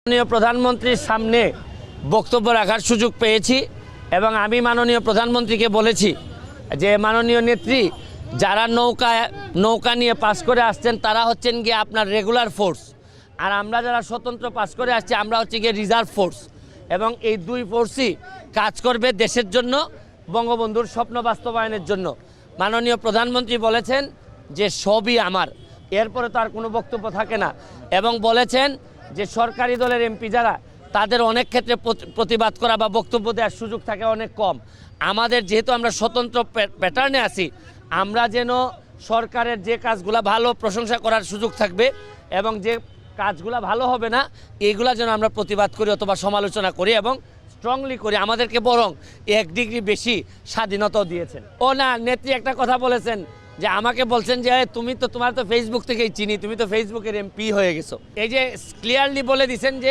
মাননীয় প্রধানমন্ত্রীর সামনে বক্তব্য রাখার সুযোগ পেয়েছি এবং আমি মাননীয় প্রধানমন্ত্রীকে বলেছি যে মাননীয় নেত্রী, যারা নৌকা নিয়ে পাস করে আসছেন তারা হচ্ছেন গিয়ে আপনার রেগুলার ফোর্স, আর আমরা যারা স্বতন্ত্র পাস করে আসছি আমরা হচ্ছে গিয়ে রিজার্ভ ফোর্স, এবং এই দুই ফোর্সই কাজ করবে দেশের জন্য, বঙ্গবন্ধুর স্বপ্ন বাস্তবায়নের জন্য। মাননীয় প্রধানমন্ত্রী বলেছেন যে সবই আমার, এরপরে তার কোনো বক্তব্য থাকে না, এবং বলেছেন যে সরকারি দলের এমপি যারা, তাদের অনেক ক্ষেত্রে প্রতিবাদ করা বা বক্তব্য দেওয়ার সুযোগ থাকে অনেক কম। আমাদের যেহেতু আমরা স্বতন্ত্র প্যাটার্নে আছি, আমরা যেন সরকারের যে কাজগুলো ভালো প্রশংসা করার সুযোগ থাকবে এবং যে কাজগুলো ভালো হবে না এইগুলা যেন আমরা প্রতিবাদ করি অথবা সমালোচনা করি এবং স্ট্রংলি করি। আমাদেরকে বরং 1 ডিগ্রি বেশি স্বাধীনতাও দিয়েছেন। ও না, নেত্রী একটা কথা বলেছেন যে আমাকে বলছেন যে তোমার তো ফেসবুক থেকেই চিনি, তুমি তো ফেসবুকের এমপি হয়ে গেছো। এই যে ক্লিয়ারলি বলে দিচ্ছেন যে